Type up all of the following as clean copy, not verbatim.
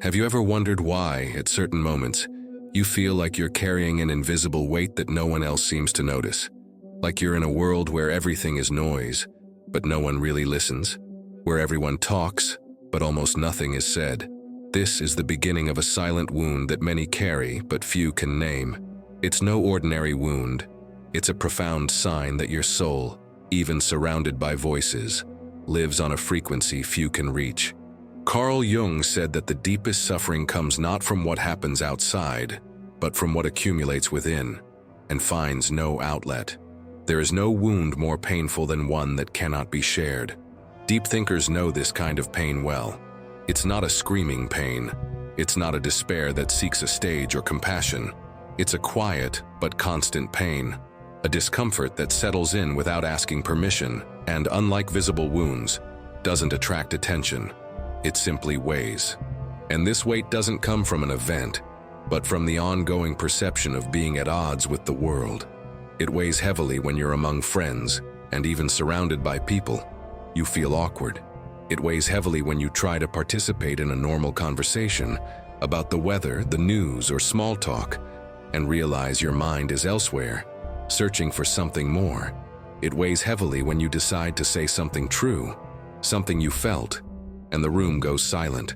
Have you ever wondered why, at certain moments, you feel like you're carrying an invisible weight that no one else seems to notice? Like you're in a world where everything is noise, but no one really listens? Where everyone talks, but almost nothing is said? This is the beginning of a silent wound that many carry, but few can name. It's no ordinary wound. It's a profound sign that your soul, even surrounded by voices, lives on a frequency few can reach. Carl Jung said that the deepest suffering comes not from what happens outside, but from what accumulates within, and finds no outlet. There is no wound more painful than one that cannot be shared. Deep thinkers know this kind of pain well. It's not a screaming pain. It's not a despair that seeks a stage or compassion. It's a quiet but constant pain, a discomfort that settles in without asking permission, and unlike visible wounds, doesn't attract attention. It simply weighs. And this weight doesn't come from an event, but from the ongoing perception of being at odds with the world. It weighs heavily when you're among friends, and even surrounded by people. You feel awkward. It weighs heavily when you try to participate in a normal conversation about the weather, the news, or small talk, and realize your mind is elsewhere, searching for something more. It weighs heavily when you decide to say something true, something you felt, and the room goes silent.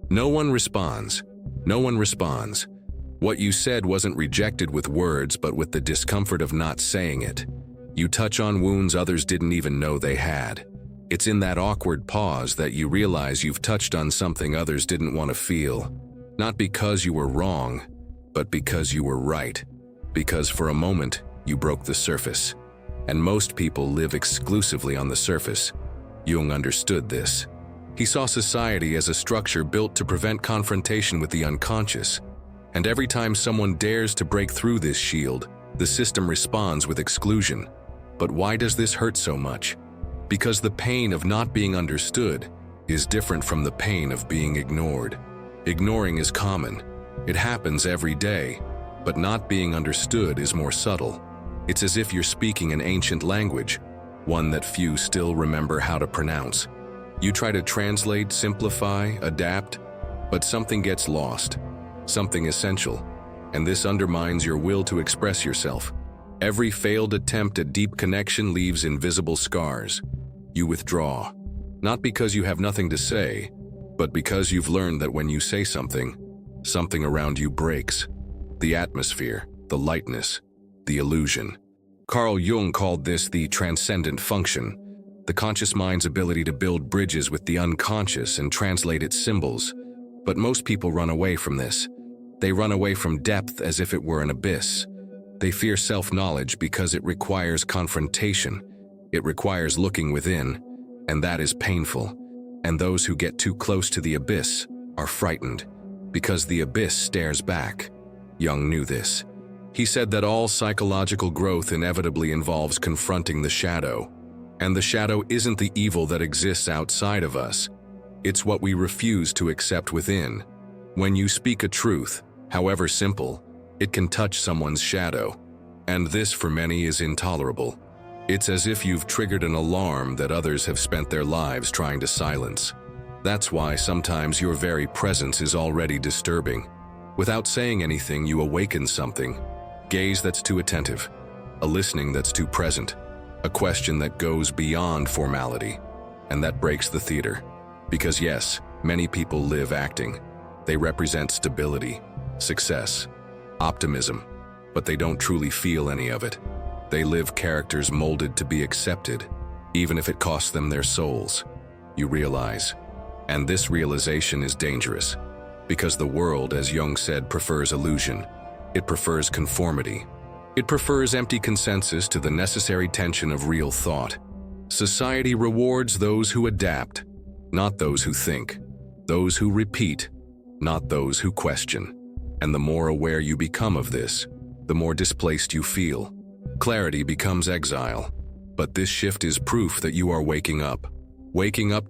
No one responds. No one responds. What you said wasn't rejected with words, but with the discomfort of not saying it. You touch on wounds others didn't even know they had. It's in that awkward pause that you realize you've touched on something others didn't want to feel. Not because you were wrong, but because you were right. Because for a moment, you broke the surface. And most people live exclusively on the surface. Jung understood this. He saw society as a structure built to prevent confrontation with the unconscious. And every time someone dares to break through this shield, the system responds with exclusion. But why does this hurt so much? Because the pain of not being understood is different from the pain of being ignored. Ignoring is common. It happens every day. But not being understood is more subtle. It's as if you're speaking an ancient language, one that few still remember how to pronounce. You try to translate, simplify, adapt, but something gets lost, something essential, and this undermines your will to express yourself. Every failed attempt at deep connection leaves invisible scars. You withdraw, not because you have nothing to say, but because you've learned that when you say something, something around you breaks. The atmosphere, the lightness, the illusion. Carl Jung called this the transcendent function, the conscious mind's ability to build bridges with the unconscious and translate its symbols. But most people run away from this. They run away from depth as if it were an abyss. They fear self-knowledge because it requires confrontation. It requires looking within, and that is painful. And those who get too close to the abyss are frightened, because the abyss stares back. Jung knew this. He said that all psychological growth inevitably involves confronting the shadow. And the shadow isn't the evil that exists outside of us. It's what we refuse to accept within. When you speak a truth, however simple, it can touch someone's shadow. And this, for many, is intolerable. It's as if you've triggered an alarm that others have spent their lives trying to silence. That's why sometimes your very presence is already disturbing. Without saying anything, you awaken something. Gaze that's too attentive, a listening that's too present, a question that goes beyond formality, and that breaks the theater. Because yes, many people live acting. They represent stability, success, optimism, but they don't truly feel any of it. They live characters molded to be accepted, even if it costs them their souls. You realize. And this realization is dangerous, because the world, as Jung said, prefers illusion. It prefers conformity. It prefers empty consensus to the necessary tension of real thought. Society rewards those who adapt, not those who think, those who repeat, not those who question. And the more aware you become of this, the more displaced you feel. Clarity becomes exile. But this shift is proof that you are waking up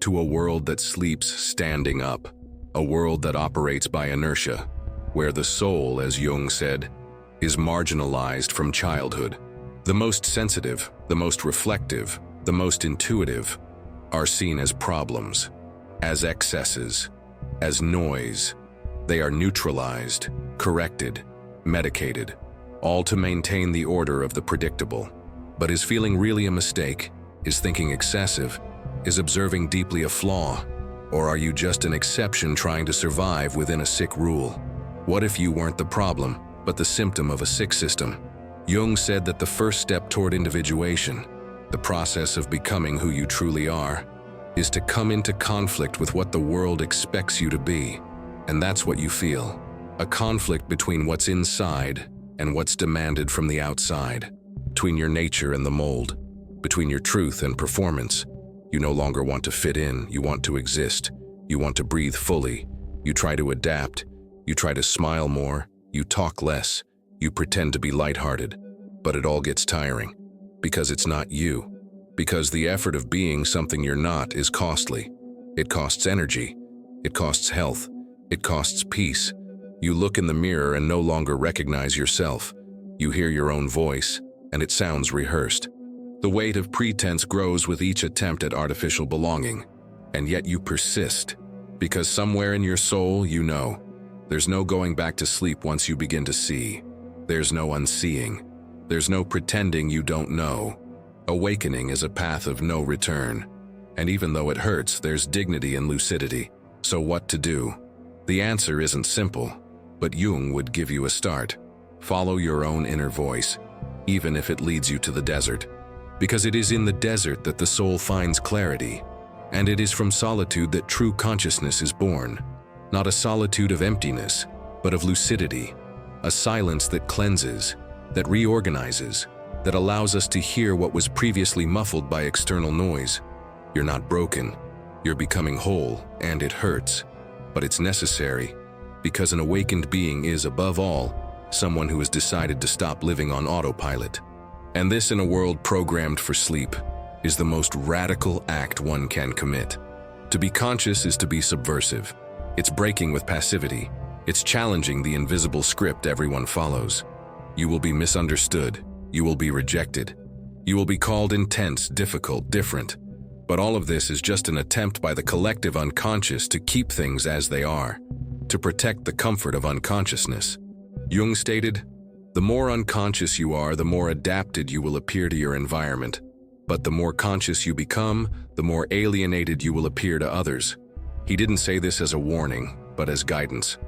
to a world that sleeps standing up, a world that operates by inertia, where the soul, as Jung said, is marginalized from childhood. The most sensitive, the most reflective, the most intuitive are seen as problems, as excesses, as noise, They are neutralized, corrected, medicated, all to maintain the order of the predictable. But is feeling really a mistake? Is thinking excessive? Is observing deeply a flaw? Or are you just an exception trying to survive within a sick rule? What if you weren't the problem, but the symptom of a sick system? Jung said that the first step toward individuation, the process of becoming who you truly are, is to come into conflict with what the world expects you to be. And that's what you feel. A conflict between what's inside and what's demanded from the outside. Between your nature and the mold. Between your truth and performance. You no longer want to fit in, you want to exist. You want to breathe fully. You try to adapt. You try to smile more. You talk less. You pretend to be lighthearted. But it all gets tiring. Because it's not you. Because the effort of being something you're not is costly. It costs energy. It costs health. It costs peace. You look in the mirror and no longer recognize yourself. You hear your own voice, and it sounds rehearsed. The weight of pretense grows with each attempt at artificial belonging. And yet you persist. Because somewhere in your soul, you know. There's no going back to sleep once you begin to see. There's no unseeing. There's no pretending you don't know. Awakening is a path of no return. And even though it hurts, there's dignity and lucidity. So what to do? The answer isn't simple, but Jung would give you a start. Follow your own inner voice, even if it leads you to the desert. Because it is in the desert that the soul finds clarity. And it is from solitude that true consciousness is born. Not a solitude of emptiness, but of lucidity. A silence that cleanses, that reorganizes, that allows us to hear what was previously muffled by external noise. You're not broken. You're becoming whole, and it hurts. But it's necessary, because an awakened being is, above all, someone who has decided to stop living on autopilot. And this, in a world programmed for sleep, is the most radical act one can commit. To be conscious is to be subversive. It's breaking with passivity. It's challenging the invisible script everyone follows. You will be misunderstood. You will be rejected. You will be called intense, difficult, different. But all of this is just an attempt by the collective unconscious to keep things as they are, to protect the comfort of unconsciousness. Jung stated, "The more unconscious you are, the more adapted you will appear to your environment. But the more conscious you become, the more alienated you will appear to others." He didn't say this as a warning, but as guidance.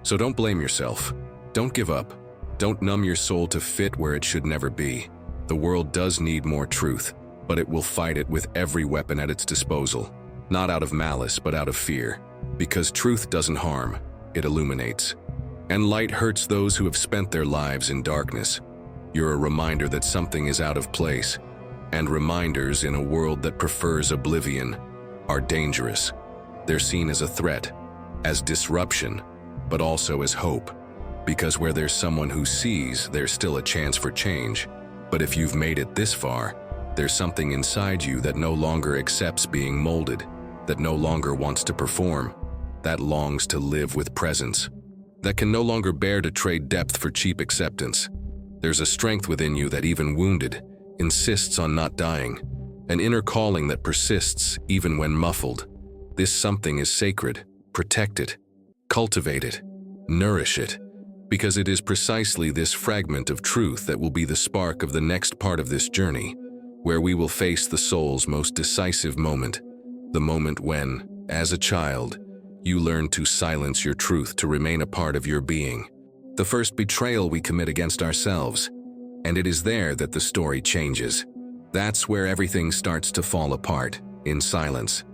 So don't blame yourself. Don't give up. Don't numb your soul to fit where it should never be. The world does need more truth, but it will fight it with every weapon at its disposal. Not out of malice, but out of fear. Because truth doesn't harm, it illuminates. And light hurts those who have spent their lives in darkness. You're a reminder that something is out of place. And reminders in a world that prefers oblivion are dangerous. They're seen as a threat, as disruption, but also as hope. Because where there's someone who sees, there's still a chance for change. But if you've made it this far, there's something inside you that no longer accepts being molded, that no longer wants to perform, that longs to live with presence, that can no longer bear to trade depth for cheap acceptance. There's a strength within you that, even wounded, insists on not dying, an inner calling that persists even when muffled. This something is sacred. Protect it, cultivate it, nourish it, because it is precisely this fragment of truth that will be the spark of the next part of this journey, where we will face the soul's most decisive moment, the moment when, as a child, you learn to silence your truth to remain a part of your being, the first betrayal we commit against ourselves, and it is there that the story changes. That's where everything starts to fall apart, in silence.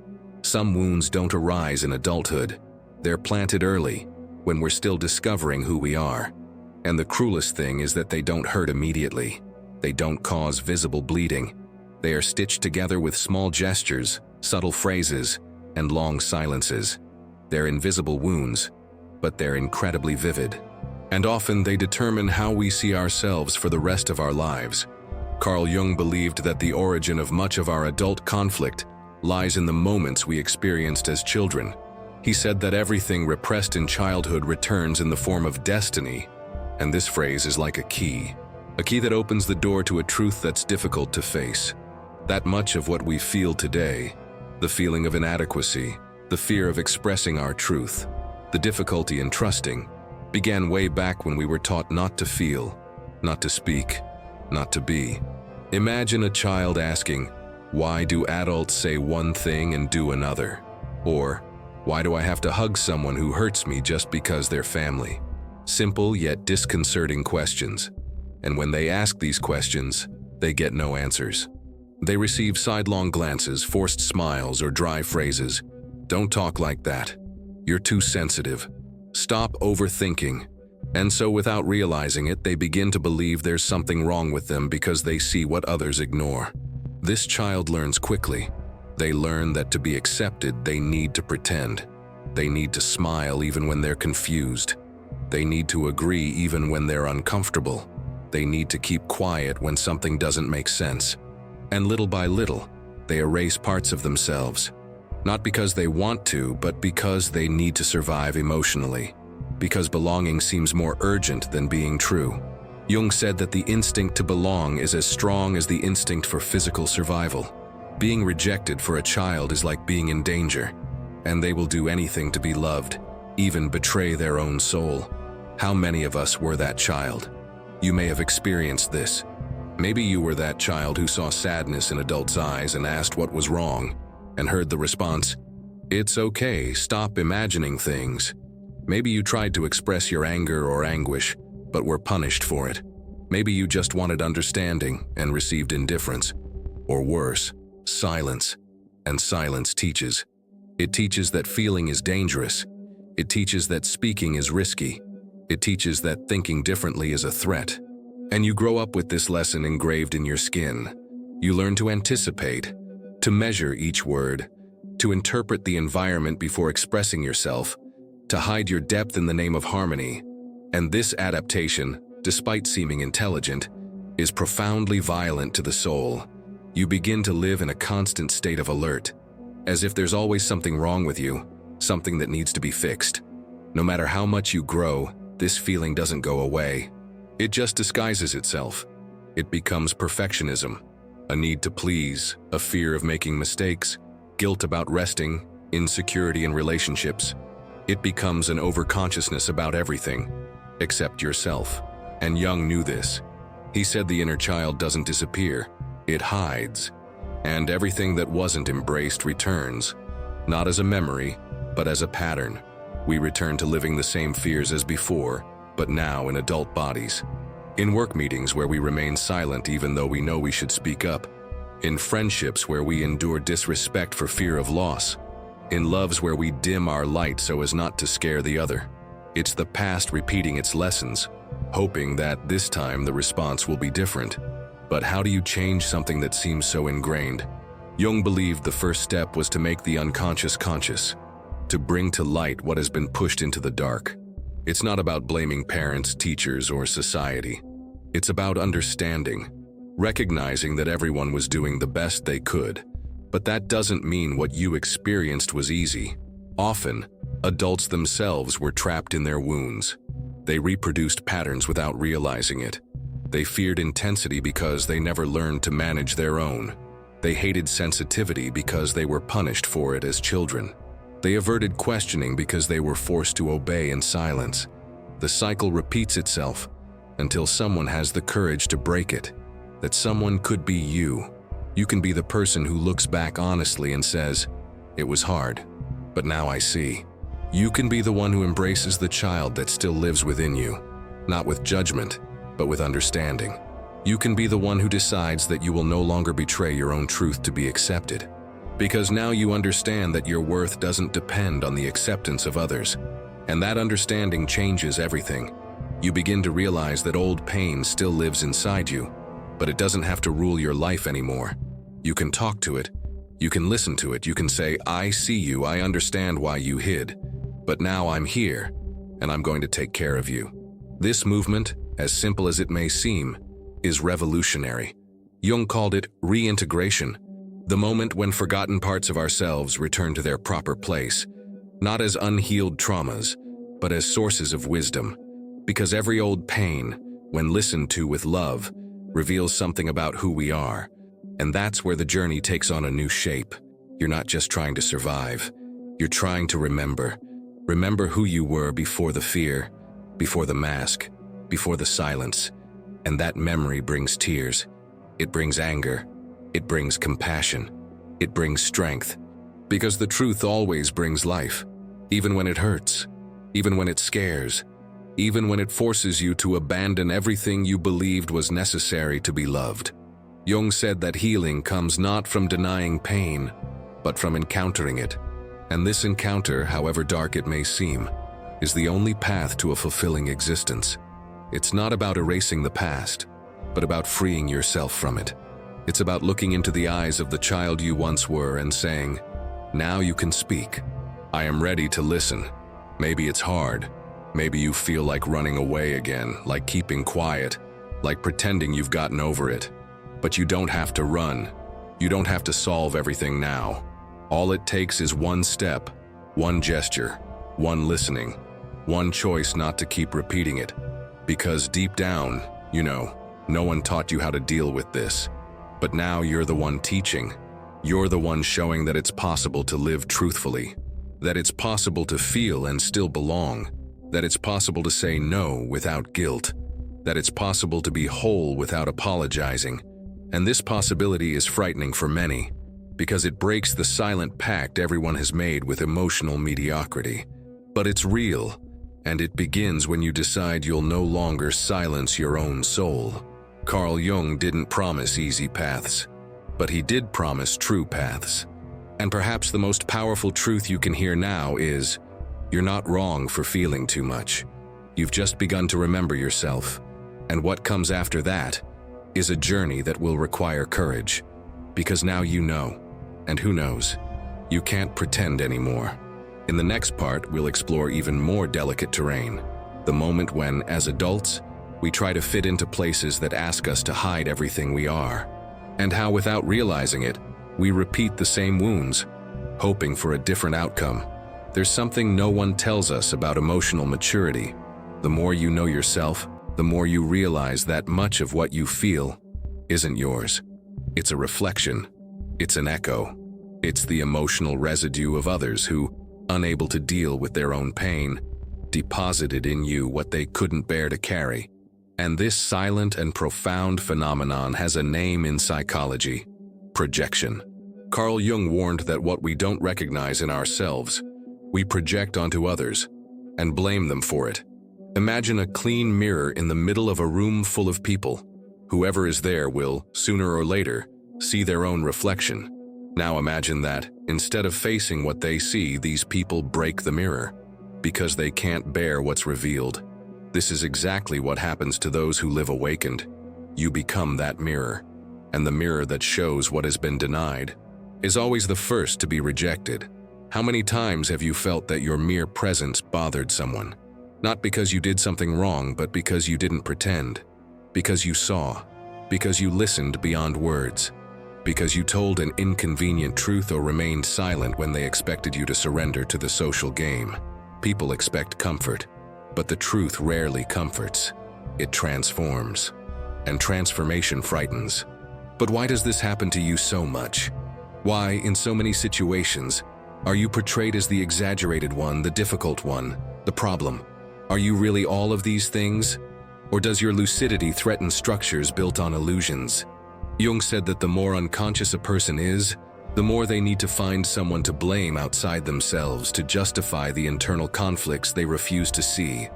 Some wounds don't arise in adulthood. They're planted early, when we're still discovering who we are. And the cruelest thing is that they don't hurt immediately. They don't cause visible bleeding. They are stitched together with small gestures, subtle phrases, and long silences. They're invisible wounds, but they're incredibly vivid. And often they determine how we see ourselves for the rest of our lives. Carl Jung believed that the origin of much of our adult conflict lies in the moments we experienced as children. He said that everything repressed in childhood returns in the form of destiny, and this phrase is like a key that opens the door to a truth that's difficult to face. That much of what we feel today, the feeling of inadequacy, the fear of expressing our truth, The difficulty in trusting began way back when we were taught not to feel, not to speak, not to be. Imagine a child asking, "Why do adults say one thing and do another?" Or, "Why do I have to hug someone who hurts me just because they're family?" Simple yet disconcerting questions. And when they ask these questions, they get no answers. They receive sidelong glances, forced smiles, or dry phrases. "Don't talk like that. You're too sensitive. Stop overthinking." And so without realizing it, they begin to believe there's something wrong with them because they see what others ignore. This child learns quickly. They learn that to be accepted, they need to pretend. They need to smile even when they're confused. They need to agree even when they're uncomfortable. They need to keep quiet when something doesn't make sense. And little by little, they erase parts of themselves. Not because they want to, but because they need to survive emotionally. Because belonging seems more urgent than being true. Jung said that the instinct to belong is as strong as the instinct for physical survival. Being rejected for a child is like being in danger, and they will do anything to be loved, even betray their own soul. How many of us were that child? You may have experienced this. Maybe you were that child who saw sadness in adults' eyes and asked what was wrong, and heard the response, "It's okay, stop imagining things." Maybe you tried to express your anger or anguish, but were punished for it. Maybe you just wanted understanding and received indifference. Or worse, silence. And silence teaches. It teaches that feeling is dangerous. It teaches that speaking is risky. It teaches that thinking differently is a threat. And you grow up with this lesson engraved in your skin. You learn to anticipate, to measure each word, to interpret the environment before expressing yourself, to hide your depth in the name of harmony. And this adaptation, despite seeming intelligent, is profoundly violent to the soul. You begin to live in a constant state of alert, as if there's always something wrong with you, something that needs to be fixed. No matter how much you grow, this feeling doesn't go away. It just disguises itself. It becomes perfectionism, a need to please, a fear of making mistakes, guilt about resting, insecurity in relationships. It becomes an overconsciousness about everything, except yourself. And Jung knew this. He said the inner child doesn't disappear, it hides. And everything that wasn't embraced returns, not as a memory, but as a pattern. We return to living the same fears as before, but now in adult bodies. In work meetings where we remain silent even though we know we should speak up. In friendships where we endure disrespect for fear of loss. In loves where we dim our light so as not to scare the other. It's the past repeating its lessons, hoping that this time the response will be different. But how do you change something that seems so ingrained? Jung believed the first step was to make the unconscious conscious, to bring to light what has been pushed into the dark. It's not about blaming parents, teachers, or society. It's about understanding, recognizing that everyone was doing the best they could. But that doesn't mean what you experienced was easy. Often, adults themselves were trapped in their wounds. They reproduced patterns without realizing it. They feared intensity because they never learned to manage their own. They hated sensitivity because they were punished for it as children. They averted questioning because they were forced to obey in silence. The cycle repeats itself until someone has the courage to break it. That someone could be you. You can be the person who looks back honestly and says, "It was hard, but now I see." You can be the one who embraces the child that still lives within you, not with judgment, but with understanding. You can be the one who decides that you will no longer betray your own truth to be accepted. Because now you understand that your worth doesn't depend on the acceptance of others. And that understanding changes everything. You begin to realize that old pain still lives inside you, but it doesn't have to rule your life anymore. You can talk to it. You can listen to it. You can say, "I see you. I understand why you hid. But now I'm here, and I'm going to take care of you." This movement, as simple as it may seem, is revolutionary. Jung called it reintegration, the moment when forgotten parts of ourselves return to their proper place, not as unhealed traumas, but as sources of wisdom. Because every old pain, when listened to with love, reveals something about who we are. And that's where the journey takes on a new shape. You're not just trying to survive. You're trying to remember. Remember who you were before the fear, before the mask, before the silence. And that memory brings tears. It brings anger. It brings compassion. It brings strength. Because the truth always brings life, even when it hurts, even when it scares, even when it forces you to abandon everything you believed was necessary to be loved. Jung said that healing comes not from denying pain, but from encountering it. And this encounter, however dark it may seem, is the only path to a fulfilling existence. It's not about erasing the past, but about freeing yourself from it. It's about looking into the eyes of the child you once were and saying, "Now you can speak. I am ready to listen." Maybe it's hard. Maybe you feel like running away again, like keeping quiet, like pretending you've gotten over it. But you don't have to run. You don't have to solve everything now. All it takes is one step, one gesture, one listening, one choice not to keep repeating it. Because deep down, you know, no one taught you how to deal with this. But now you're the one teaching. You're the one showing that it's possible to live truthfully, that it's possible to feel and still belong, that it's possible to say no without guilt, that it's possible to be whole without apologizing. And this possibility is frightening for many, because it breaks the silent pact everyone has made with emotional mediocrity. But it's real, and it begins when you decide you'll no longer silence your own soul. Carl Jung didn't promise easy paths, but he did promise true paths. And perhaps the most powerful truth you can hear now is, you're not wrong for feeling too much. You've just begun to remember yourself. And what comes after that is a journey that will require courage. Because now you know, and who knows, you can't pretend anymore. In the next part, we'll explore even more delicate terrain, the moment when, as adults, we try to fit into places that ask us to hide everything we are, and how, without realizing it, we repeat the same wounds, hoping for a different outcome. There's something no one tells us about emotional maturity. The more you know yourself, the more you realize that much of what you feel isn't yours. It's a reflection. It's an echo. It's the emotional residue of others who, unable to deal with their own pain, deposited in you what they couldn't bear to carry. And this silent and profound phenomenon has a name in psychology: projection. Carl Jung warned that what we don't recognize in ourselves, we project onto others and blame them for it. Imagine a clean mirror in the middle of a room full of people. Whoever is there will, sooner or later, see their own reflection. Now imagine that, instead of facing what they see, these people break the mirror because they can't bear what's revealed. This is exactly what happens to those who live awakened. You become that mirror, and the mirror that shows what has been denied is always the first to be rejected. How many times have you felt that your mere presence bothered someone? Not because you did something wrong, but because you didn't pretend, because you saw, because you listened beyond words, because you told an inconvenient truth or remained silent when they expected you to surrender to the social game. People expect comfort, but the truth rarely comforts. It transforms, and transformation frightens. But why does this happen to you so much? Why, in so many situations, are you portrayed as the exaggerated one, the difficult one, the problem? Are you really all of these things? Or does your lucidity threaten structures built on illusions? Jung said that the more unconscious a person is, the more they need to find someone to blame outside themselves to justify the internal conflicts they refuse to see.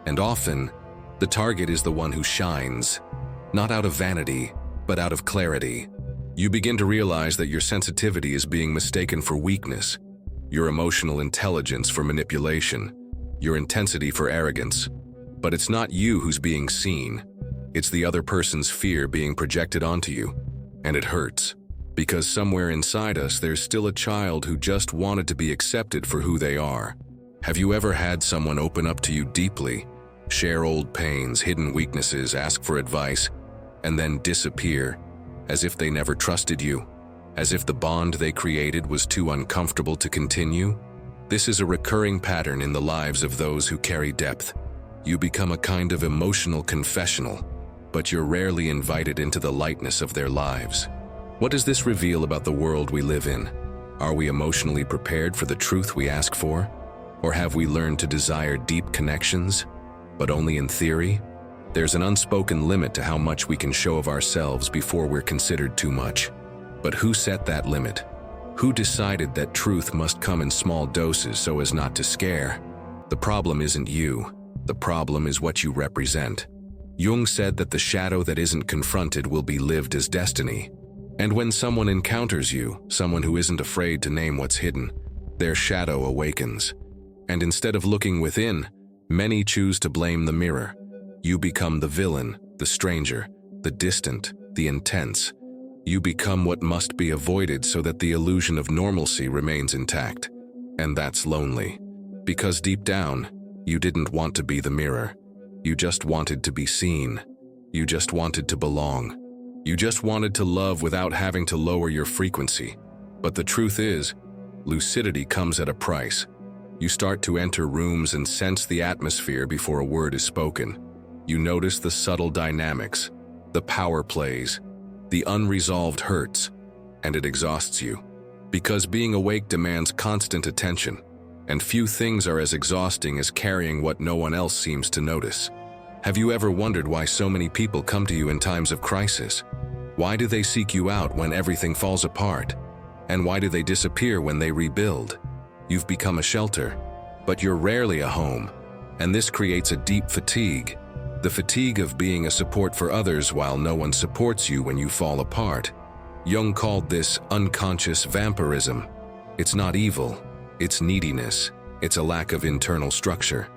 And often, the target is the one who shines, not out of vanity, but out of clarity. You begin to realize that your sensitivity is being mistaken for weakness, your emotional intelligence for manipulation, your intensity for arrogance. But it's not you who's being seen. It's the other person's fear being projected onto you. And it hurts. Because somewhere inside us, there's still a child who just wanted to be accepted for who they are. Have you ever had someone open up to you deeply, share old pains, hidden weaknesses, ask for advice, and then disappear, as if they never trusted you, as if the bond they created was too uncomfortable to continue? This is a recurring pattern in the lives of those who carry depth. You become a kind of emotional confessional, but you're rarely invited into the lightness of their lives. What does this reveal about the world we live in? Are we emotionally prepared for the truth we ask for? Or have we learned to desire deep connections, but only in theory? There's an unspoken limit to how much we can show of ourselves before we're considered too much. But who set that limit? Who decided that truth must come in small doses so as not to scare? The problem isn't you. The problem is what you represent. Jung said that the shadow that isn't confronted will be lived as destiny. And when someone encounters you, someone who isn't afraid to name what's hidden, their shadow awakens. And instead of looking within, many choose to blame the mirror. You become the villain, the stranger, the distant, the intense. You become what must be avoided so that the illusion of normalcy remains intact. And that's lonely. Because deep down, you didn't want to be the mirror. You just wanted to be seen. You just wanted to belong. You just wanted to love without having to lower your frequency. But the truth is, lucidity comes at a price. You start to enter rooms and sense the atmosphere before a word is spoken. You notice the subtle dynamics, the power plays, the unresolved hurts, and it exhausts you. Because being awake demands constant attention, and few things are as exhausting as carrying what no one else seems to notice. Have you ever wondered why so many people come to you in times of crisis? Why do they seek you out when everything falls apart? And why do they disappear when they rebuild? You've become a shelter, but you're rarely a home, and this creates a deep fatigue. The fatigue of being a support for others while no one supports you when you fall apart. Jung called this unconscious vampirism. It's not evil, it's neediness, it's a lack of internal structure.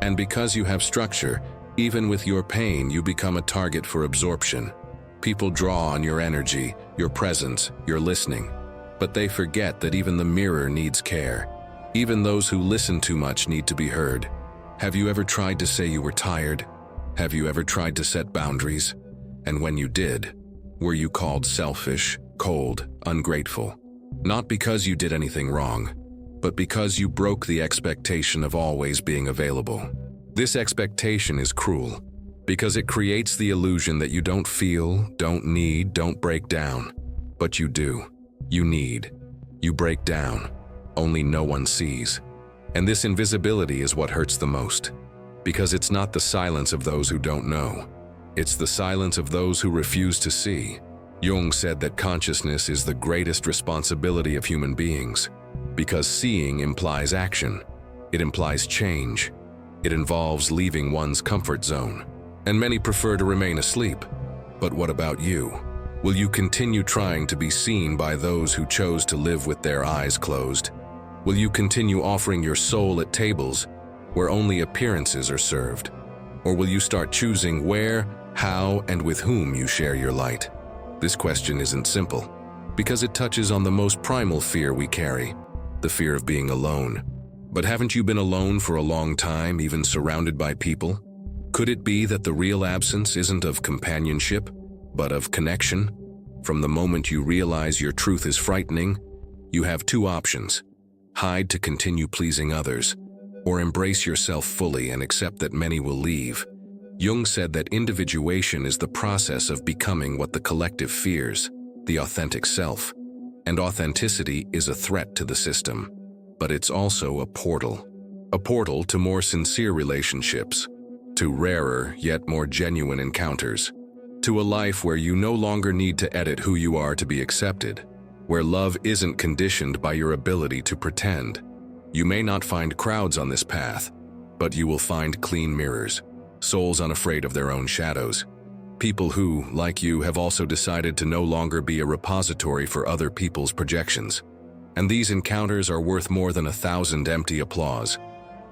And because you have structure, even with your pain, you become a target for absorption. People draw on your energy, your presence, your listening. But they forget that even the mirror needs care. Even those who listen too much need to be heard. Have you ever tried to say you were tired? Have you ever tried to set boundaries? And when you did, were you called selfish, cold, ungrateful? Not because you did anything wrong, but because you broke the expectation of always being available. This expectation is cruel, because it creates the illusion that you don't feel, don't need, don't break down. But you do. You need. You break down. Only no one sees. And this invisibility is what hurts the most. Because it's not the silence of those who don't know. It's the silence of those who refuse to see. Jung said that consciousness is the greatest responsibility of human beings. Because seeing implies action. It implies change. It involves leaving one's comfort zone. And many prefer to remain asleep. But what about you? Will you continue trying to be seen by those who chose to live with their eyes closed? Will you continue offering your soul at tables where only appearances are served? Or will you start choosing where, how, and with whom you share your light? This question isn't simple, because it touches on the most primal fear we carry, the fear of being alone. But haven't you been alone for a long time, even surrounded by people? Could it be that the real absence isn't of companionship, but of connection? From the moment you realize your truth is frightening, you have two options: hide to continue pleasing others, or embrace yourself fully and accept that many will leave. Jung said that individuation is the process of becoming what the collective fears, the authentic self. And authenticity is a threat to the system. But it's also a portal to more sincere relationships, to rarer yet more genuine encounters, to a life where you no longer need to edit who you are to be accepted, where love isn't conditioned by your ability to pretend. You may not find crowds on this path, but you will find clean mirrors, souls unafraid of their own shadows, people who, like you, have also decided to no longer be a repository for other people's projections. And these encounters are worth more than 1,000 empty applause.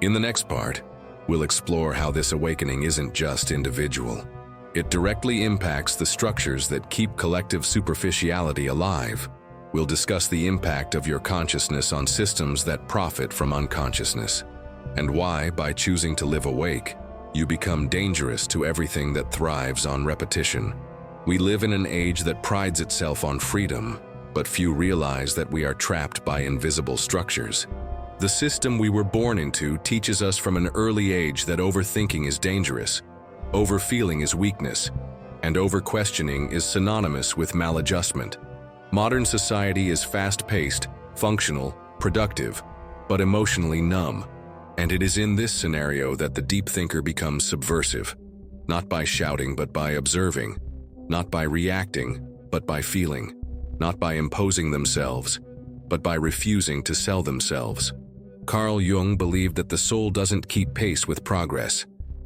In the next part, we'll explore how this awakening isn't just individual. It directly impacts the structures that keep collective superficiality alive. We'll discuss the impact of your consciousness on systems that profit from unconsciousness, and why, by choosing to live awake, you become dangerous to everything that thrives on repetition. We live in an age that prides itself on freedom, but few realize that we are trapped by invisible structures. The system we were born into teaches us from an early age that overthinking is dangerous, overfeeling is weakness, and over-questioning is synonymous with maladjustment. Modern society is fast-paced, functional, productive, but emotionally numb. And it is in this scenario that the deep thinker becomes subversive, not by shouting but by observing, not by reacting but by feeling, not by imposing themselves but by refusing to sell themselves. Carl Jung believed that the soul doesn't keep pace with progress.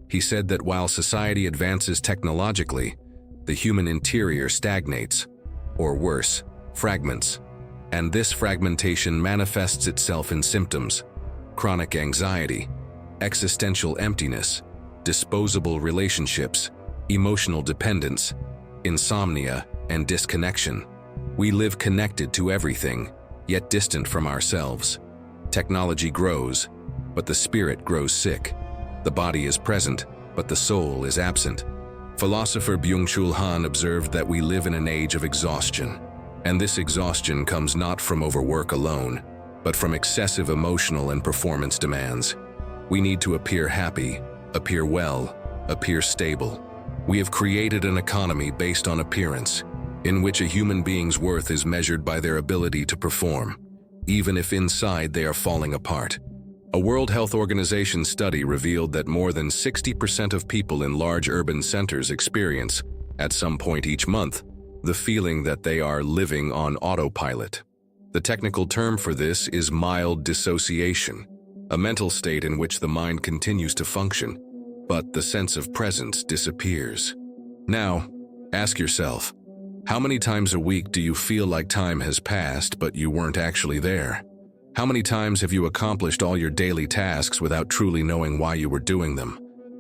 He said that while society advances technologically, the human interior stagnates, or worse, fragments. And this fragmentation manifests itself in symptoms: chronic anxiety, existential emptiness, disposable relationships, emotional dependence, insomnia, and disconnection. We live connected to everything, yet distant from ourselves. Technology grows, but the spirit grows sick. The body is present, but the soul is absent. Philosopher Byung-Chul Han observed that we live in an age of exhaustion, and this exhaustion comes not from overwork alone, but from excessive emotional and performance demands. We need to appear happy, appear well, appear stable. We have created an economy based on appearance, in which a human being's worth is measured by their ability to perform, even if inside they are falling apart. A World Health Organization study revealed that more than 60% of people in large urban centers experience, at some point each month, the feeling that they are living on autopilot. The technical term for this is mild dissociation, a mental state in which the mind continues to function, but the sense of presence disappears. Now, ask yourself, how many times a week do you feel like time has passed but you weren't actually there? How many times have you accomplished all your daily tasks without truly knowing why you were doing them?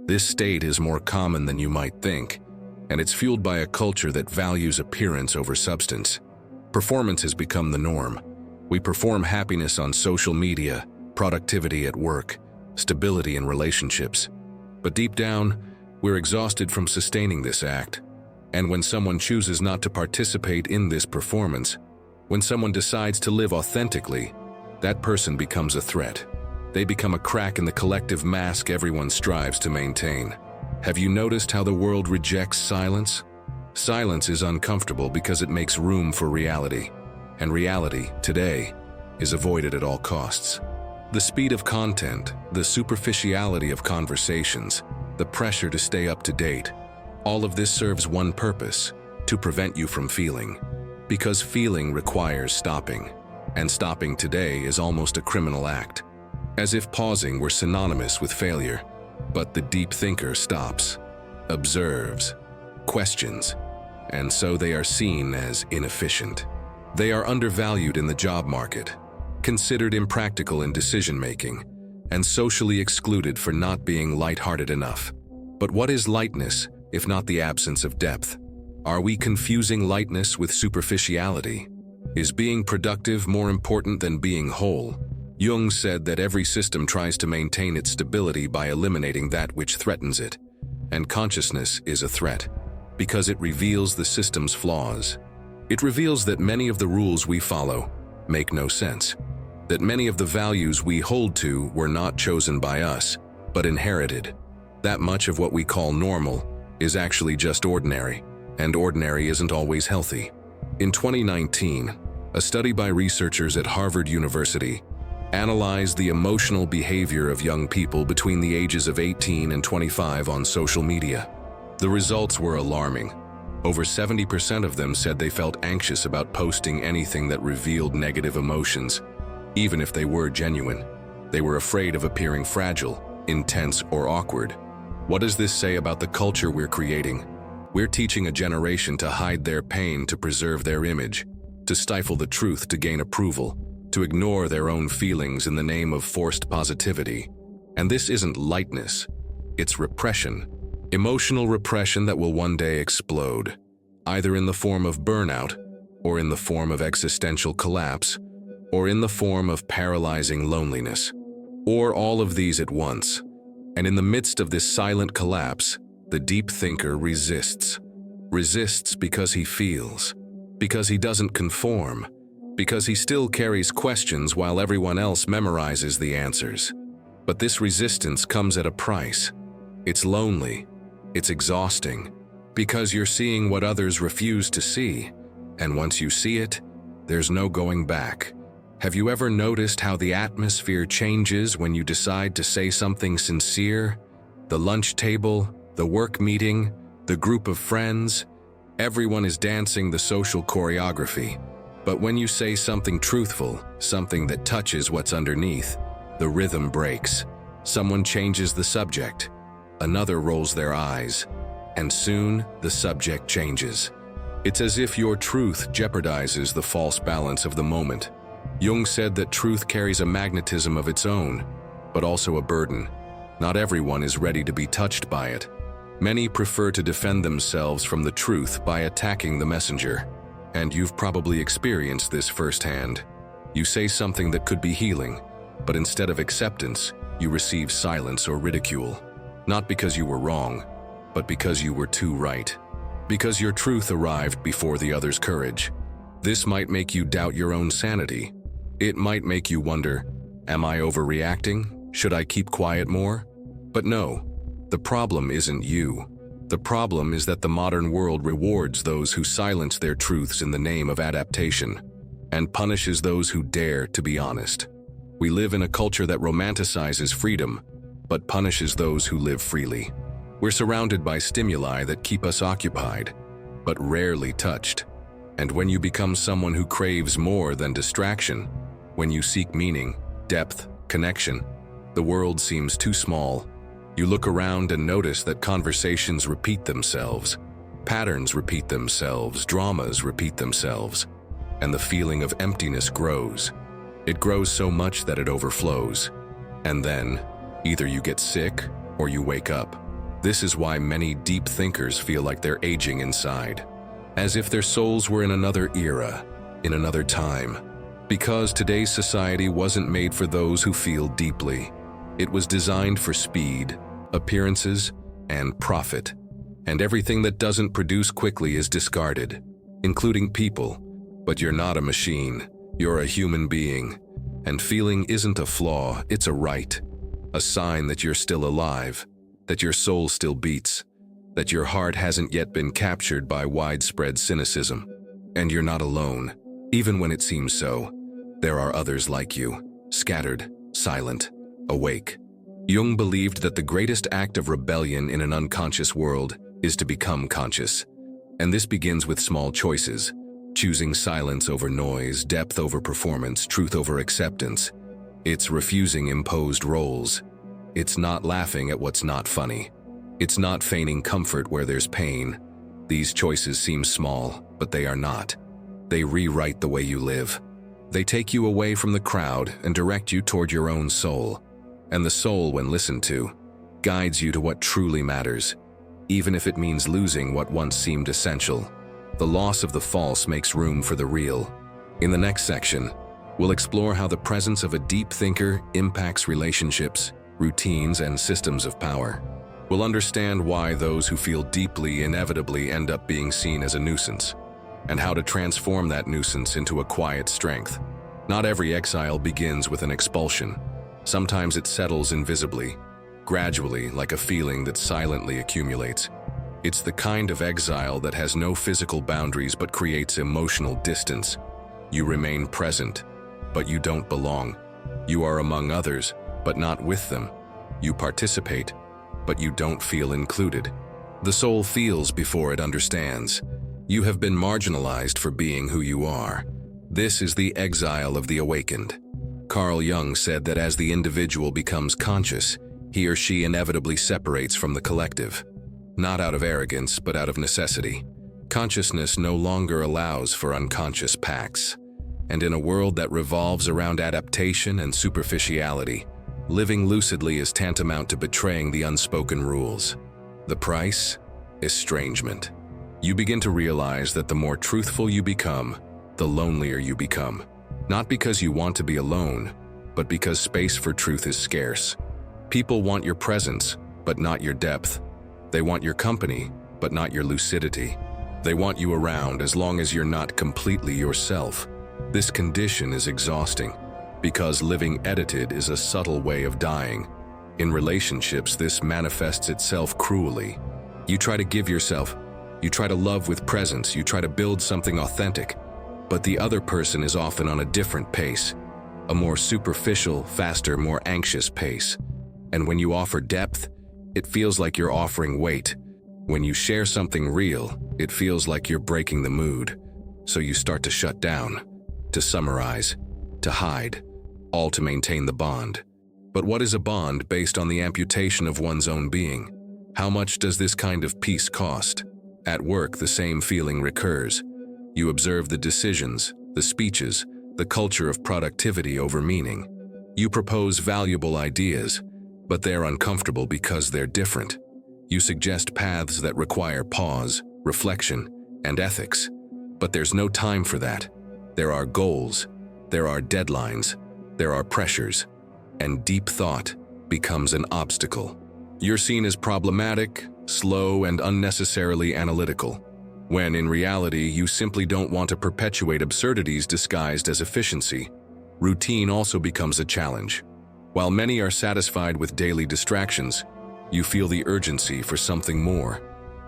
This state is more common than you might think, and it's fueled by a culture that values appearance over substance. Performance has become the norm. We perform happiness on social media, productivity at work, stability in relationships. But deep down, we're exhausted from sustaining this act. And when someone chooses not to participate in this performance, when someone decides to live authentically, that person becomes a threat. They become a crack in the collective mask everyone strives to maintain. Have you noticed how the world rejects silence? Silence is uncomfortable because it makes room for reality. And reality, today, is avoided at all costs. The speed of content, the superficiality of conversations, the pressure to stay up to date, all of this serves one purpose: to prevent you from feeling. Because feeling requires stopping. And stopping today is almost a criminal act. As if pausing were synonymous with failure. But the deep thinker stops, observes, questions, and so they are seen as inefficient. They are undervalued in the job market, considered impractical in decision-making, and socially excluded for not being light-hearted enough. But what is lightness, if not the absence of depth? Are we confusing lightness with superficiality? Is being productive more important than being whole? Jung said that every system tries to maintain its stability by eliminating that which threatens it. And consciousness is a threat, because it reveals the system's flaws. It reveals that many of the rules we follow make no sense, that many of the values we hold to were not chosen by us, but inherited. That much of what we call normal is actually just ordinary, and ordinary isn't always healthy. In 2019, a study by researchers at Harvard University analyzed the emotional behavior of young people between the ages of 18 and 25 on social media. The results were alarming. Over 70% of them said they felt anxious about posting anything that revealed negative emotions, even if they were genuine. They were afraid of appearing fragile, intense, or awkward. What does this say about the culture we're creating? We're teaching a generation to hide their pain to preserve their image, to stifle the truth to gain approval, to ignore their own feelings in the name of forced positivity. And this isn't lightness, it's repression. Emotional repression that will one day explode, either in the form of burnout, or in the form of existential collapse, or in the form of paralyzing loneliness, or all of these at once. And in the midst of this silent collapse, the deep thinker resists. Resists because he feels, because he doesn't conform, because he still carries questions while everyone else memorizes the answers. But this resistance comes at a price. It's lonely, it's exhausting, because you're seeing what others refuse to see, and once you see it, there's no going back. Have you ever noticed how the atmosphere changes when you decide to say something sincere? The lunch table, the work meeting, the group of friends, everyone is dancing the social choreography. But when you say something truthful, something that touches what's underneath, the rhythm breaks. Someone changes the subject, another rolls their eyes, and soon the subject changes. It's as if your truth jeopardizes the false balance of the moment. Jung said that truth carries a magnetism of its own, but also a burden. Not everyone is ready to be touched by it. Many prefer to defend themselves from the truth by attacking the messenger. And you've probably experienced this firsthand. You say something that could be healing, but instead of acceptance, you receive silence or ridicule. Not because you were wrong, but because you were too right. Because your truth arrived before the other's courage. This might make you doubt your own sanity. It might make you wonder, am I overreacting? Should I keep quiet more? But no, the problem isn't you. The problem is that the modern world rewards those who silence their truths in the name of adaptation, and punishes those who dare to be honest. We live in a culture that romanticizes freedom, but punishes those who live freely. We're surrounded by stimuli that keep us occupied, but rarely touched. And when you become someone who craves more than distraction, when you seek meaning, depth, connection, the world seems too small. You look around and notice that conversations repeat themselves, patterns repeat themselves, dramas repeat themselves, and the feeling of emptiness grows. It grows so much that it overflows. And then, either you get sick or you wake up. This is why many deep thinkers feel like they're aging inside, as if their souls were in another era, in another time. Because today's society wasn't made for those who feel deeply. It was designed for speed, appearances, and profit. And everything that doesn't produce quickly is discarded, including people. But you're not a machine. You're a human being. And feeling isn't a flaw, it's a right. A sign that you're still alive, that your soul still beats, that your heart hasn't yet been captured by widespread cynicism. And you're not alone. Even when it seems so, there are others like you, scattered, silent, awake. Jung believed that the greatest act of rebellion in an unconscious world is to become conscious. And this begins with small choices, choosing silence over noise, depth over performance, truth over acceptance. It's refusing imposed roles. It's not laughing at what's not funny. It's not feigning comfort where there's pain. These choices seem small, but they are not. They rewrite the way you live. They take you away from the crowd and direct you toward your own soul. And the soul, when listened to, guides you to what truly matters, even if it means losing what once seemed essential. The loss of the false makes room for the real. In the next section, we'll explore how the presence of a deep thinker impacts relationships, routines, and systems of power. We'll understand why those who feel deeply inevitably end up being seen as a nuisance, and how to transform that nuisance into a quiet strength. Not every exile begins with an expulsion. Sometimes it settles invisibly, gradually, like a feeling that silently accumulates. It's the kind of exile that has no physical boundaries but creates emotional distance. You remain present, but you don't belong. You are among others, but not with them. You participate, but you don't feel included. The soul feels before it understands. You have been marginalized for being who you are. This is the exile of the awakened. Carl Jung said that as the individual becomes conscious, he or she inevitably separates from the collective. Not out of arrogance, but out of necessity. Consciousness no longer allows for unconscious pacts. And in a world that revolves around adaptation and superficiality, living lucidly is tantamount to betraying the unspoken rules. The price? Estrangement. You begin to realize that the more truthful you become, the lonelier you become. Not because you want to be alone, but because space for truth is scarce. People want your presence, but not your depth. They want your company, but not your lucidity. They want you around as long as you're not completely yourself. This condition is exhausting, because living edited is a subtle way of dying. In relationships, this manifests itself cruelly. You try to give yourself, you try to love with presence, you try to build something authentic, but the other person is often on a different pace. a more superficial, faster, more anxious pace. And when you offer depth, it feels like you're offering weight. When you share something real, it feels like you're breaking the mood. So you start to shut down, to summarize, to hide, all to maintain the bond. But what is a bond based on the amputation of one's own being? How much does this kind of peace cost? At work, the same feeling recurs. You observe the decisions, the speeches, the culture of productivity over meaning. You propose valuable ideas, but they're uncomfortable because they're different. You suggest paths that require pause, reflection, and ethics. But there's no time for that. There are goals, there are deadlines, there are pressures, and deep thought becomes an obstacle. You're seen as problematic, slow, and unnecessarily analytical, when in reality you simply don't want to perpetuate absurdities disguised as efficiency. Routine also becomes a challenge. While many are satisfied with daily distractions, you feel the urgency for something more.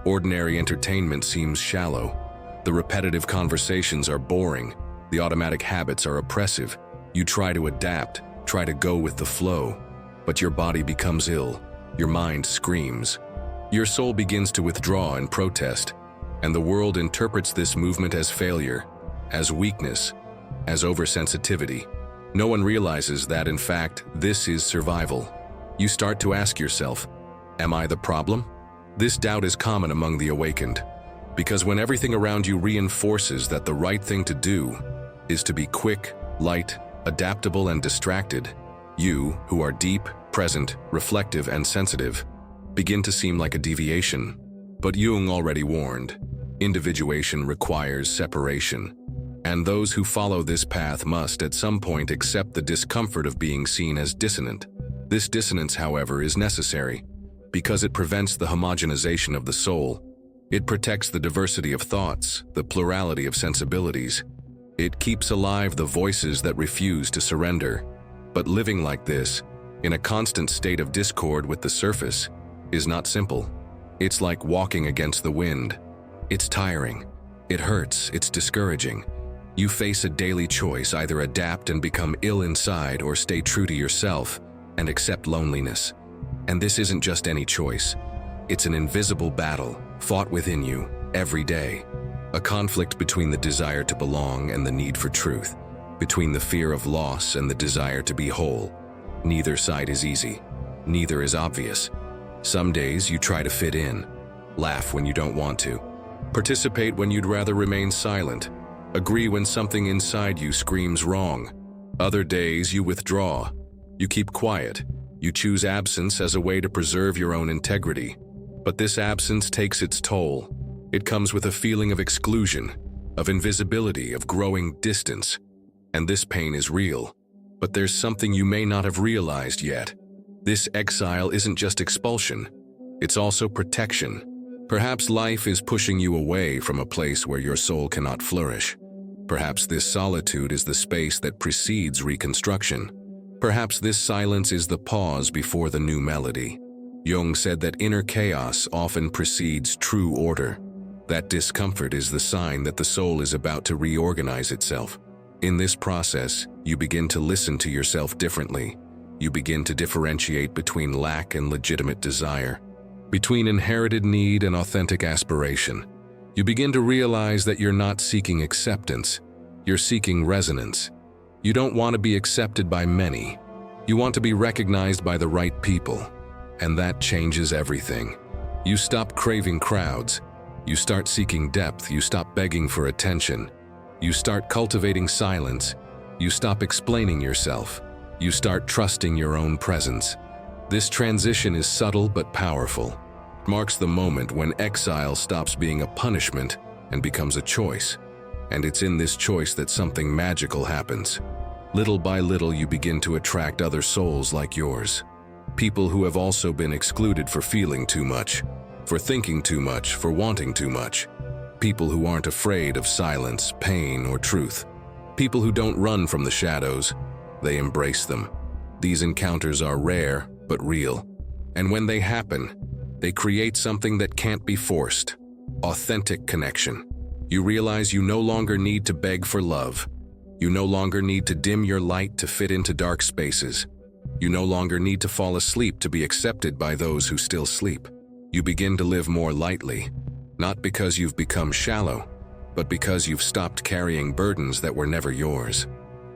Ordinary entertainment seems shallow. The repetitive conversations are boring. The automatic habits are oppressive. You try to adapt, try to go with the flow, but your body becomes ill. Your mind screams. Your soul begins to withdraw and protest, and the world interprets this movement as failure, as weakness, as oversensitivity. No one realizes that, in fact, this is survival. You start to ask yourself, am I the problem? This doubt is common among the awakened, because when everything around you reinforces that the right thing to do is to be quick, light, adaptable, and distracted, you, who are deep, present, reflective, and sensitive, begin to seem like a deviation. But Jung already warned, individuation requires separation, and those who follow this path must at some point accept the discomfort of being seen as dissonant. This dissonance, however, is necessary, because it prevents the homogenization of the soul. It protects the diversity of thoughts, the plurality of sensibilities. It keeps alive the voices that refuse to surrender. But living like this, in a constant state of discord with the surface, is not simple. It's like walking against the wind. It's tiring. It hurts. It's discouraging. You face a daily choice: either adapt and become ill inside, or stay true to yourself and accept loneliness. And this isn't just any choice. It's an invisible battle, fought within you, every day. A conflict between the desire to belong and the need for truth, between the fear of loss and the desire to be whole. Neither side is easy. Neither is obvious. Some days you try to fit in, laugh when you don't want to, participate when you'd rather remain silent, agree when something inside you screams wrong. Other days you withdraw. You keep quiet. You choose absence as a way to preserve your own integrity. But this absence takes its toll. It comes with a feeling of exclusion, of invisibility, of growing distance. And this pain is real. But there's something you may not have realized yet. This exile isn't just expulsion. It's also protection. Perhaps life is pushing you away from a place where your soul cannot flourish. Perhaps this solitude is the space that precedes reconstruction. Perhaps this silence is the pause before the new melody. Jung said that inner chaos often precedes true order. That discomfort is the sign that the soul is about to reorganize itself. In this process, you begin to listen to yourself differently. You begin to differentiate between lack and legitimate desire, between inherited need and authentic aspiration. You begin to realize that you're not seeking acceptance, you're seeking resonance. You don't want to be accepted by many. You want to be recognized by the right people. And that changes everything. You stop craving crowds. You start seeking depth. You stop begging for attention. You start cultivating silence. You stop explaining yourself. You start trusting your own presence. This transition is subtle but powerful. It marks the moment when exile stops being a punishment and becomes a choice. And it's in this choice that something magical happens. Little by little, you begin to attract other souls like yours. People who have also been excluded for feeling too much, for thinking too much, for wanting too much. People who aren't afraid of silence, pain, or truth. People who don't run from the shadows. They embrace them. These encounters are rare, but real. And when they happen, they create something that can't be forced. Authentic connection. You realize you no longer need to beg for love. You no longer need to dim your light to fit into dark spaces. You no longer need to fall asleep to be accepted by those who still sleep. You begin to live more lightly, not because you've become shallow, but because you've stopped carrying burdens that were never yours.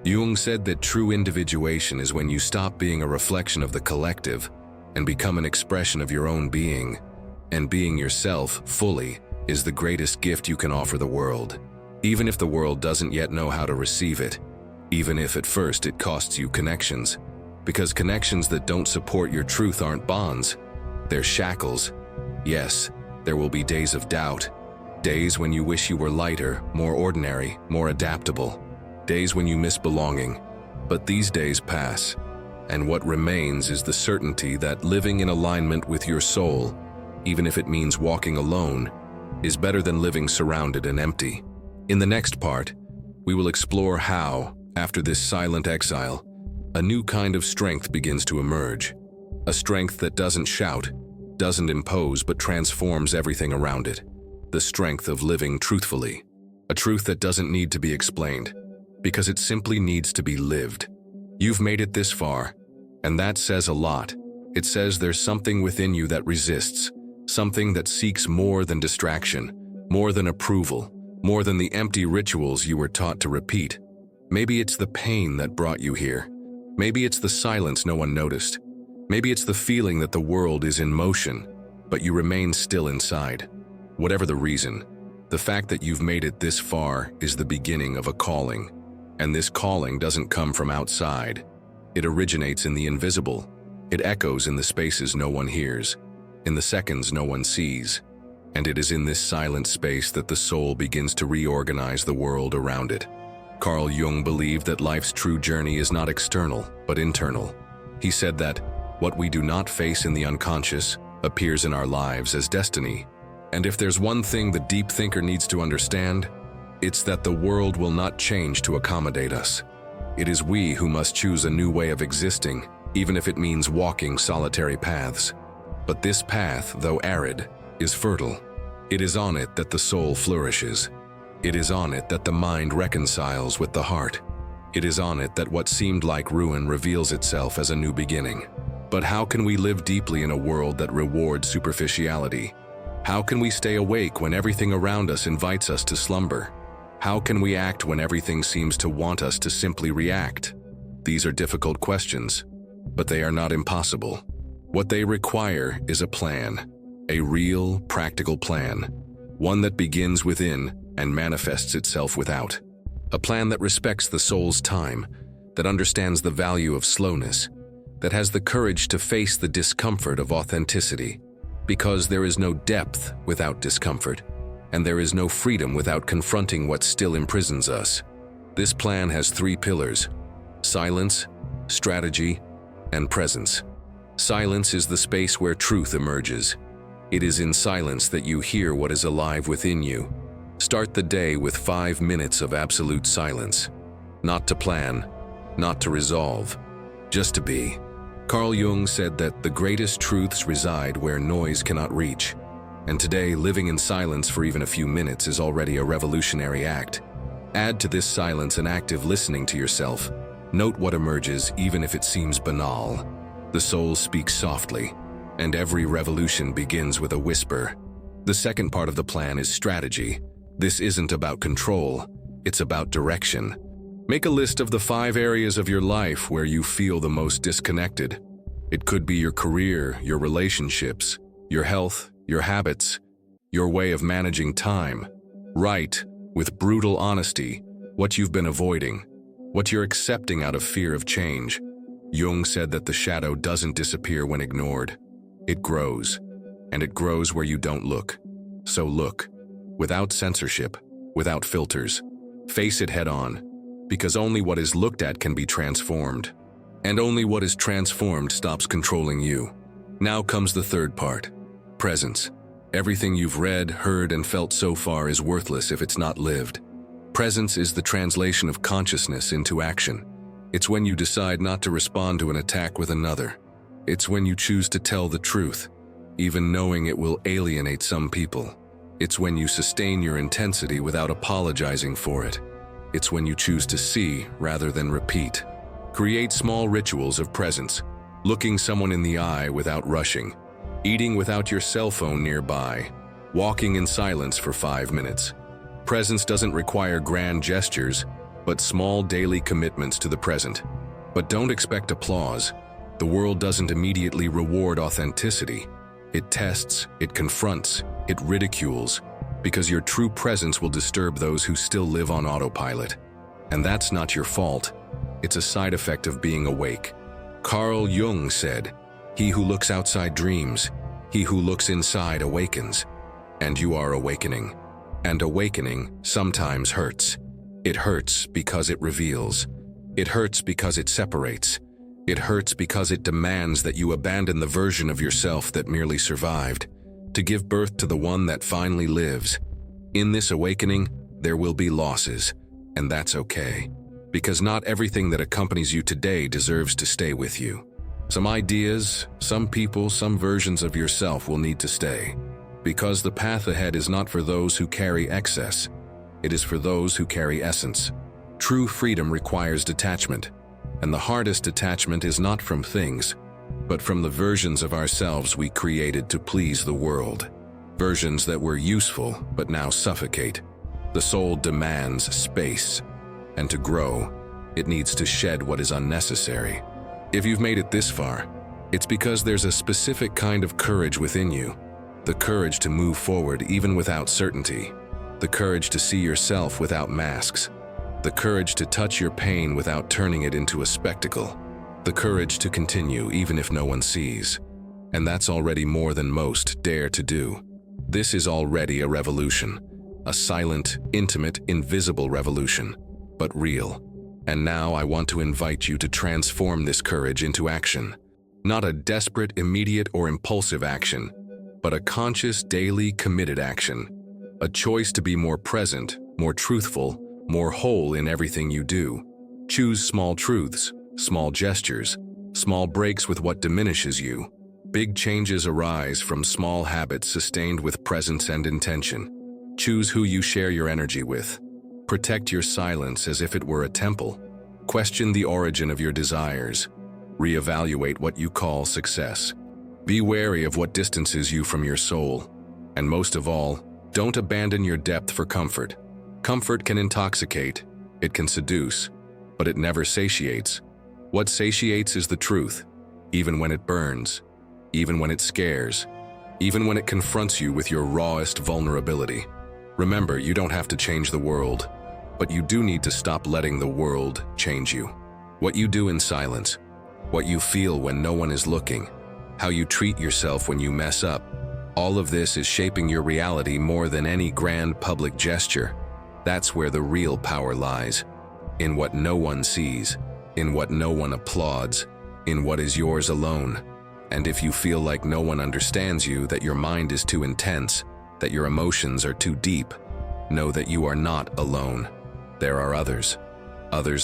Jung said that true individuation is when you stop being a reflection of the collective and become an expression of your own being. And being yourself fully is the greatest gift you can offer the world, even if the world doesn't yet know how to receive it, even if at first it costs you connections. Because connections that don't support your truth aren't bonds, they're shackles. Yes, there will be days of doubt, days when you wish you were lighter, more ordinary, more adaptable, days when you miss belonging. But these days pass, and what remains is the certainty that living in alignment with your soul, even if it means walking alone, is better than living surrounded and empty. In the next part, we will explore how, after this silent exile, a new kind of strength begins to emerge. A strength that doesn't shout, doesn't impose, but transforms everything around it. The strength of living truthfully. A truth that doesn't need to be explained, because it simply needs to be lived. You've made it this far, and that says a lot. It says there's something within you that resists, something that seeks more than distraction, more than approval, more than the empty rituals you were taught to repeat. Maybe it's the pain that brought you here. Maybe it's the silence no one noticed. Maybe it's the feeling that the world is in motion, but you remain still inside. Whatever the reason, the fact that you've made it this far is the beginning of a calling. And this calling doesn't come from outside. It originates in the invisible. It echoes in the spaces no one hears, in the seconds no one sees. And it is in this silent space that the soul begins to reorganize the world around it. Carl Jung believed that life's true journey is not external, but internal. He said that what we do not face in the unconscious appears in our lives as destiny. And if there's one thing the deep thinker needs to understand, it's that the world will not change to accommodate us. It is we who must choose a new way of existing, even if it means walking solitary paths. But this path, though arid, is fertile. It is on it that the soul flourishes. It is on it that the mind reconciles with the heart. It is on it that what seemed like ruin reveals itself as a new beginning. But how can we live deeply in a world that rewards superficiality? How can we stay awake when everything around us invites us to slumber? How can we act when everything seems to want us to simply react? These are difficult questions, but they are not impossible. What they require is a plan, a real, practical plan, one that begins within and manifests itself without. A plan that respects the soul's time, that understands the value of slowness, that has the courage to face the discomfort of authenticity, because there is no depth without discomfort, and there is no freedom without confronting what still imprisons us. This plan has 3 pillars: silence, strategy, and presence. Silence is the space where truth emerges. It is in silence that you hear what is alive within you. Start the day with 5 minutes of absolute silence. Not to plan, not to resolve, just to be. Carl Jung said that the greatest truths reside where noise cannot reach. And today, living in silence for even a few minutes is already a revolutionary act. Add to this silence an active listening to yourself. Note what emerges, even if it seems banal. The soul speaks softly, and every revolution begins with a whisper. The second part of the plan is strategy. This isn't about control, it's about direction. Make a list of the 5 areas of your life where you feel the most disconnected. It could be your career, your relationships, your health, your habits, your way of managing time. Write, with brutal honesty, what you've been avoiding, what you're accepting out of fear of change. Jung said that the shadow doesn't disappear when ignored. It grows, and it grows where you don't look. So look, without censorship, without filters. Face it head on, because only what is looked at can be transformed. And only what is transformed stops controlling you. Now comes the third part, presence. Everything you've read, heard, and felt so far is worthless if it's not lived. Presence is the translation of consciousness into action. It's when you decide not to respond to an attack with another. It's when you choose to tell the truth, even knowing it will alienate some people. It's when you sustain your intensity without apologizing for it. It's when you choose to see rather than repeat. Create small rituals of presence, looking someone in the eye without rushing, eating without your cell phone nearby, walking in silence for 5 minutes. Presence doesn't require grand gestures, but small daily commitments to the present. But don't expect applause. The world doesn't immediately reward authenticity. It tests, it confronts, it ridicules, because your true presence will disturb those who still live on autopilot. And that's not your fault. It's a side effect of being awake. Carl Jung said, "He who looks outside dreams, he who looks inside awakens." And you are awakening. And awakening sometimes hurts. It hurts because it reveals. It hurts because it separates. It hurts because it demands that you abandon the version of yourself that merely survived, to give birth to the one that finally lives. In this awakening, there will be losses, and that's okay. Because not everything that accompanies you today deserves to stay with you. Some ideas, some people, some versions of yourself will need to stay. Because the path ahead is not for those who carry excess. It is for those who carry essence. True freedom requires detachment, and the hardest detachment is not from things, but from the versions of ourselves we created to please the world. Versions that were useful, but now suffocate. The soul demands space, and to grow, it needs to shed what is unnecessary. If you've made it this far, it's because there's a specific kind of courage within you. The courage to move forward even without certainty. The courage to see yourself without masks. The courage to touch your pain without turning it into a spectacle. The courage to continue even if no one sees. And that's already more than most dare to do. This is already a revolution. A silent, intimate, invisible revolution, but real. And now I want to invite you to transform this courage into action. Not a desperate, immediate, or impulsive action, but a conscious, daily, committed action. A choice to be more present, more truthful, more whole in everything you do. Choose small truths, small gestures, small breaks with what diminishes you. Big changes arise from small habits sustained with presence and intention. Choose who you share your energy with. Protect your silence as if it were a temple. Question the origin of your desires. Reevaluate what you call success. Be wary of what distances you from your soul. And most of all, don't abandon your depth for comfort. Comfort can intoxicate, it can seduce, but it never satiates. What satiates is the truth, even when it burns, even when it scares, even when it confronts you with your rawest vulnerability. Remember, you don't have to change the world, but you do need to stop letting the world change you. What you do in silence, what you feel when no one is looking, how you treat yourself when you mess up, all of this is shaping your reality more than any grand public gesture. That's where the real power lies. In what no one sees, in what no one applauds, in what is yours alone. And if you feel like no one understands you, that your mind is too intense, that your emotions are too deep, know that you are not alone. There are others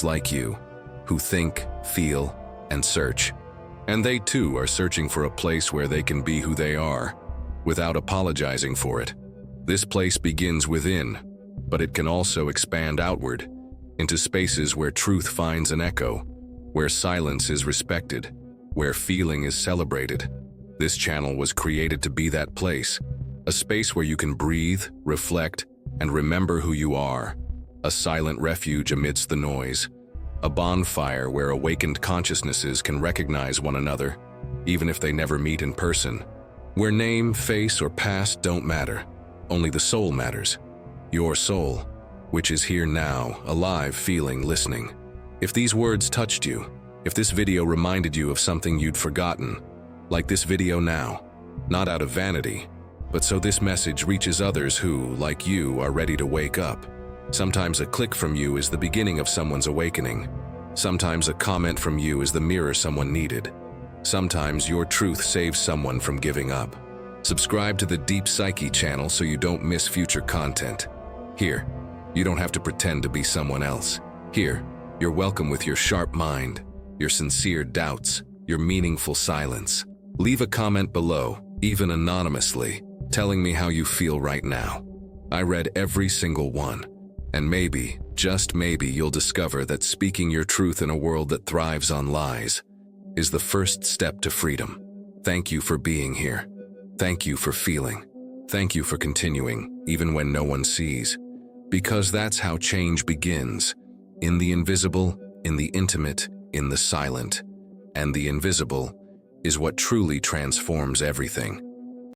like you, who think, feel, and search. And they too are searching for a place where they can be who they are, without apologizing for it. This place begins within, but it can also expand outward, into spaces where truth finds an echo, where silence is respected, where feeling is celebrated. This channel was created to be that place, a space where you can breathe, reflect, and remember who you are. A silent refuge amidst the noise. A bonfire where awakened consciousnesses can recognize one another, even if they never meet in person. Where name, face, or past don't matter. Only the soul matters. Your soul, which is here now, alive, feeling, listening. If these words touched you, if this video reminded you of something you'd forgotten, like this video now, not out of vanity, but so this message reaches others who, like you, are ready to wake up. Sometimes a click from you is the beginning of someone's awakening. Sometimes a comment from you is the mirror someone needed. Sometimes your truth saves someone from giving up. Subscribe to the Deep Psyche channel so you don't miss future content. Here, you don't have to pretend to be someone else. Here, you're welcome with your sharp mind, your sincere doubts, your meaningful silence. Leave a comment below, even anonymously, telling me how you feel right now. I read every single one. And maybe, just maybe you'll discover that speaking your truth in a world that thrives on lies is the first step to freedom. Thank you for being here. Thank you for feeling. Thank you for continuing, even when no one sees. Because that's how change begins. In the invisible, in the intimate, in the silent. And the invisible is what truly transforms everything.